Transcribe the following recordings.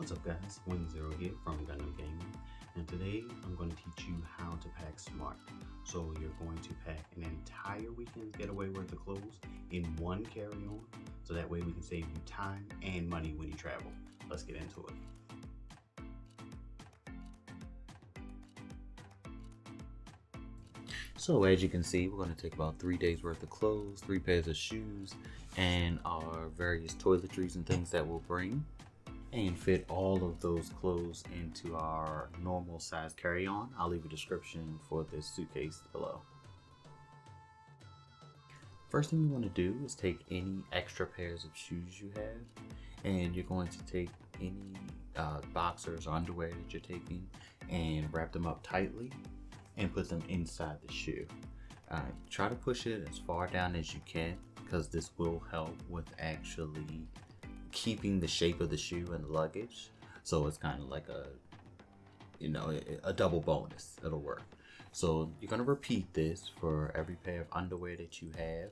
What's up guys, Wing Zero here from Gundam Gaming, and today I'm going to teach you how to pack smart. So you're going to pack an entire weekend's getaway worth of clothes in one carry-on, so that way we can save you time and money when you travel. Let's get into it. So as you can see, we're going to take about 3 days worth of clothes, 3 pairs of shoes, and our various toiletries and things that we'll bring, and fit all of those clothes into our normal size carry-on. I'll leave a description for this suitcase below. First thing you want to do is take any extra pairs of shoes you have, and you're going to take any boxers or underwear that you're taking and wrap them up tightly and put them inside the shoe. Try to push it as far down as you can, because this will help with actually keeping the shape of the shoe and the luggage. So it's kind of like a double bonus. It'll work. So you're going to repeat this for every pair of underwear that you have.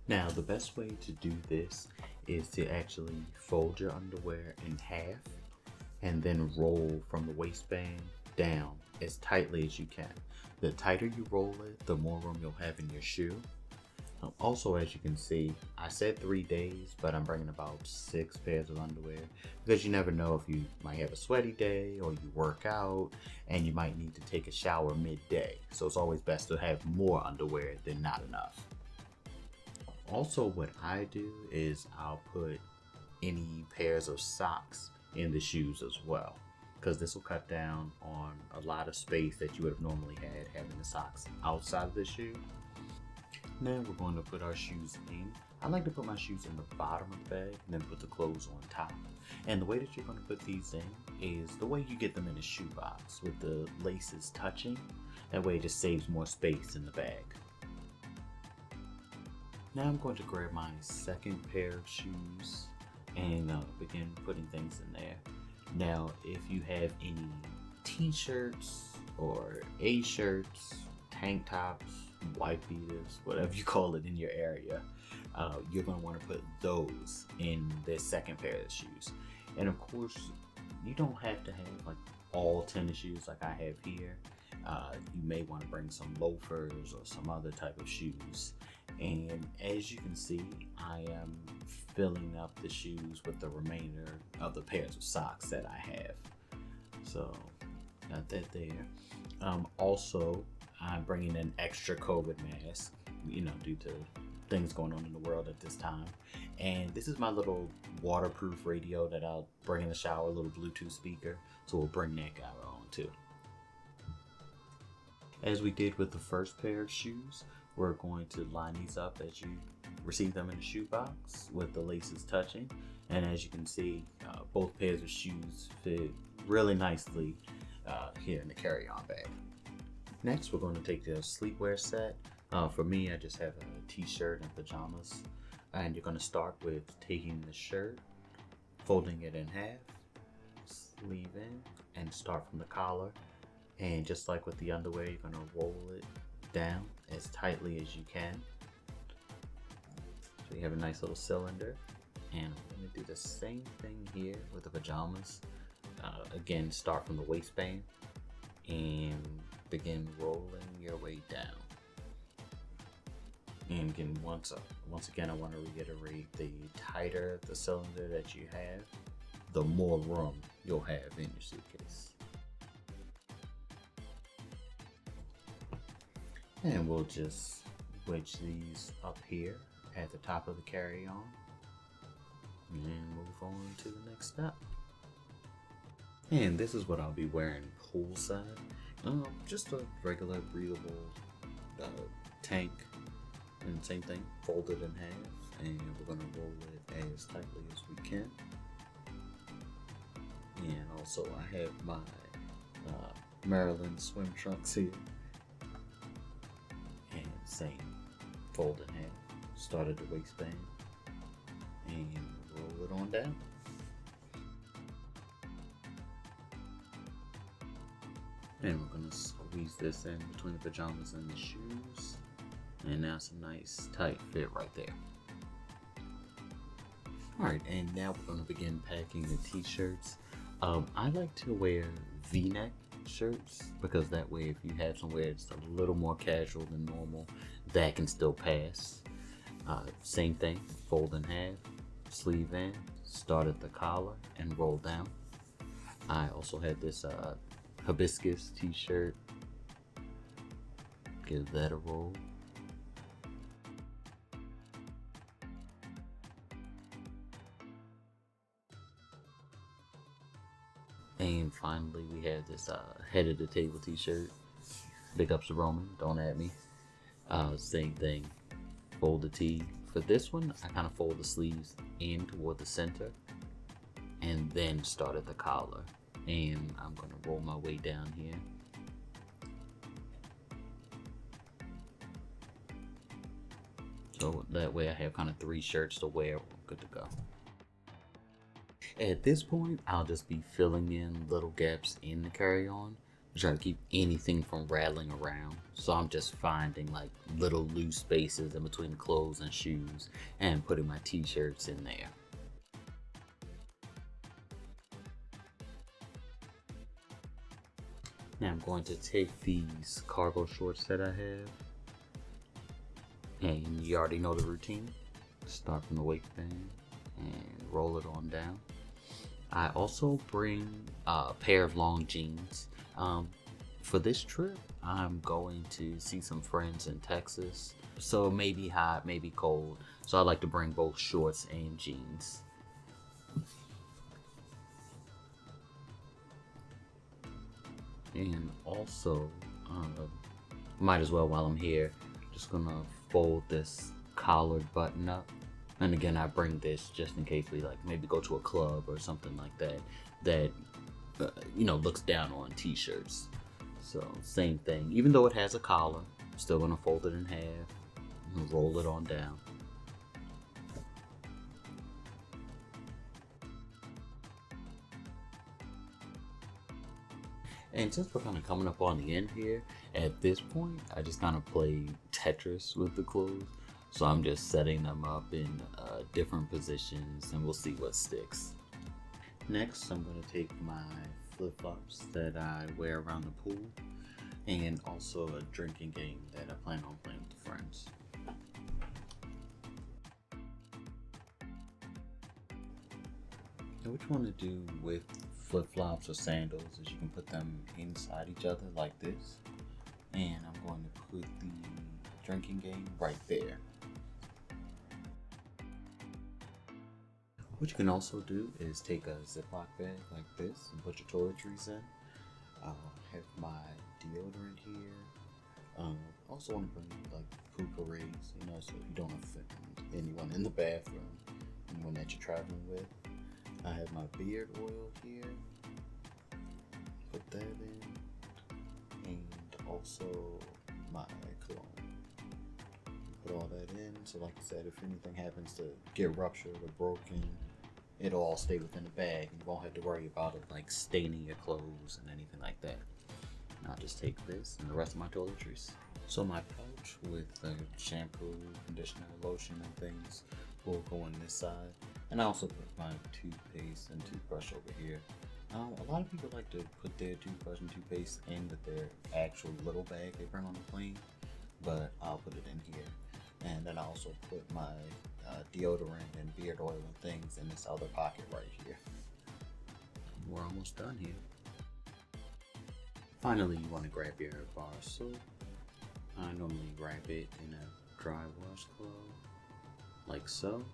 Now the best way to do this is to actually fold your underwear in half and then roll from the waistband down as tightly as you can. The tighter you roll it, the more room you'll have in your shoe. Also, as you can see, I said 3 days, but I'm bringing about 6 pairs of underwear because you never know if you might have a sweaty day or you work out and you might need to take a shower midday. So it's always best to have more underwear than not enough. Also, what I do is I'll put any pairs of socks in the shoes as well, because this will cut down on a lot of space that you would have normally had having the socks outside of the shoe. Now we're going to put our shoes in. I like to put my shoes in the bottom of the bag and then put the clothes on top. And the way that you're going to put these in is the way you get them in a shoebox, with the laces touching. That way it just saves more space in the bag. Now I'm going to grab my second pair of shoes and begin putting things in there. Now if you have any T-shirts or A-shirts, tank tops, white beaters, whatever you call it in your area, you're going to want to put those in this second pair of shoes. And of course, you don't have to have like all tennis shoes like I have here. You may want to bring some loafers or some other type of shoes. And as you can see, I am filling up the shoes with the remainder of the pairs of socks that I have. So got that there. Also, I'm bringing an extra COVID mask, due to things going on in the world at this time. And this is my little waterproof radio that I'll bring in the shower, a little Bluetooth speaker. So we'll bring that guy on too. As we did with the first pair of shoes, we're going to line these up as you receive them in the shoebox with the laces touching. And as you can see, both pairs of shoes fit really nicely here in the carry-on bag. Next, we're going to take the sleepwear set. For me, I just have a t-shirt and pajamas. And you're going to start with taking the shirt, folding it in half, sleeve in, and start from the collar. And just like with the underwear, you're going to roll it down as tightly as you can. So you have a nice little cylinder. And I'm going to do the same thing here with the pajamas. Again, start from the waistband and begin rolling your way down. And again, once again, I want to reiterate, the tighter the cylinder that you have, the more room you'll have in your suitcase. And we'll just wedge these up here at the top of the carry-on and move on to the next step. And this is what I'll be wearing poolside. Just a regular breathable tank, and same thing, fold it in half, and we're going to roll it as tightly as we can. And also I have my Maryland swim trunks here, and same, fold in half, start at the waistband and roll it on down. And we're going to squeeze this in between the pajamas and the shoes. And that's a nice tight fit right there. Alright, and now we're going to begin packing the t-shirts. I like to wear v-neck shirts because that way if you have somewhere it's a little more casual than normal, that can still pass. Same thing, fold in half, sleeve in, start at the collar and roll down. I also had this hibiscus t-shirt. Give that a roll. And finally, we have this head of the table t-shirt. Big ups to Roman, don't at me. Same thing, fold the tee. For this one, I kind of fold the sleeves in toward the center and then start at the collar. And I'm gonna roll my way down here. So that way I have kind of 3 shirts to wear, good to go. At this point, I'll just be filling in little gaps in the carry-on. Try to keep anything from rattling around. So I'm just finding like little loose spaces in between clothes and shoes and putting my t-shirts in there. Now I'm going to take these cargo shorts that I have, and you already know the routine. Start from the waistband and roll it on down. I also bring a pair of long jeans. For this trip, I'm going to see some friends in Texas. So it may be hot, maybe cold. So I like to bring both shorts and jeans. And also, might as well while I'm here, just gonna fold this collared button up. And again, I bring this just in case we like maybe go to a club or something like that looks down on t-shirts. So same thing, even though it has a collar, I'm still gonna fold it in half and roll it on down. And since we're kind of coming up on the end here, at this point, I just kind of play Tetris with the clothes. So I'm just setting them up in different positions and we'll see what sticks. Next, I'm going to take my flip-flops that I wear around the pool and also a drinking game that I plan on playing with friends. And what you want to do with flip-flops or sandals is you can put them inside each other like this. And I'm going to put the drinking game right there. What you can also do is take a Ziploc bag like this and put your toiletries in. I have my deodorant here. Also want to bring like poo-pourries, so you don't offend anyone in the bathroom, anyone that you're traveling with. I have my beard oil here. Put that in, and also my cologne. Put all that in. So, like I said, if anything happens to get ruptured or broken, it'll all stay within the bag, and you won't have to worry about it like staining your clothes and anything like that. And I'll just take this and the rest of my toiletries. So my pouch with shampoo, conditioner, lotion, and things will go on this side. And I also put my toothpaste and toothbrush over here. A lot of people like to put their toothbrush and toothpaste in with their actual little bag they bring on the plane, but I'll put it in here. And then I also put my deodorant and beard oil and things in this other pocket right here. We're almost done here. Finally, you want to grab your bar soap. I normally wrap it in a dry washcloth, like so.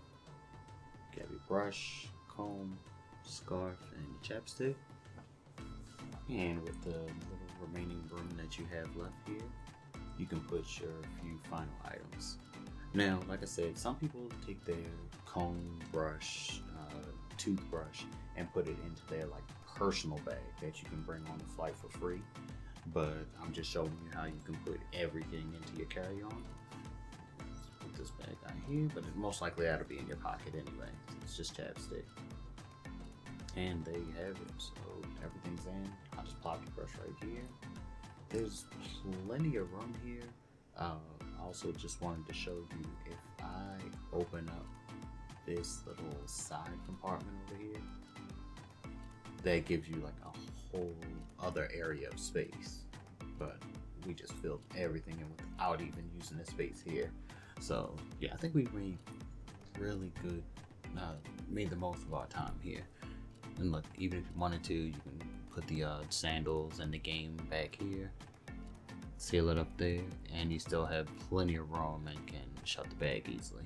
Grab your brush, comb, scarf, and chapstick. And with the little remaining broom that you have left here, you can put your few final items. Now, like I said, some people take their comb, brush, toothbrush, and put it into their like personal bag that you can bring on the flight for free. But I'm just showing you how you can put everything into your carry-on. Let's put this bag on here, but it most likely ought to be in your pocket anyway. It's just chapstick. And there you have it. So everything's in. I'll just plop the brush right here. There's plenty of room here. I also just wanted to show you if I open up this little side compartment over here that gives you like a whole other area of space. But we just filled everything in without even using the space here. So yeah, I think we made really good, made the most of our time here. And look, even if you wanted to, you can put the sandals and the game back here, seal it up there, and you still have plenty of room and can shut the bag easily.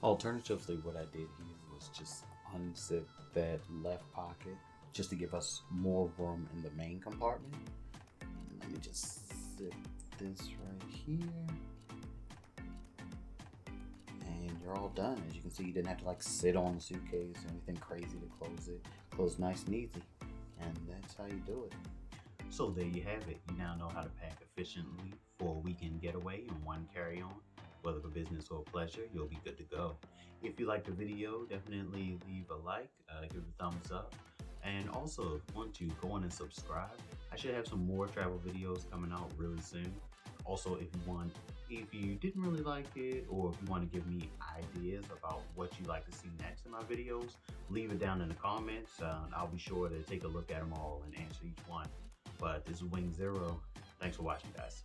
Alternatively, what I did here was just unzip that left pocket just to give us more room in the main compartment. Let me just zip this right here. And you're all done. As you can see, you didn't have to like sit on the suitcase or anything crazy to close it. Closed nice and easy. And that's how you do it. So there you have it. You now know how to pack efficiently for a weekend getaway in one carry-on. Whether for business or pleasure, you'll be good to go. If you liked the video, definitely leave a like, give it a thumbs up. And also, if you want to, go on and subscribe. I should have some more travel videos coming out really soon. Also, if you didn't really like it, or if you want to give me ideas about what you'd like to see next in my videos, leave it down in the comments. I'll be sure to take a look at them all and answer each one. But this is Wing Zero. Thanks for watching, guys.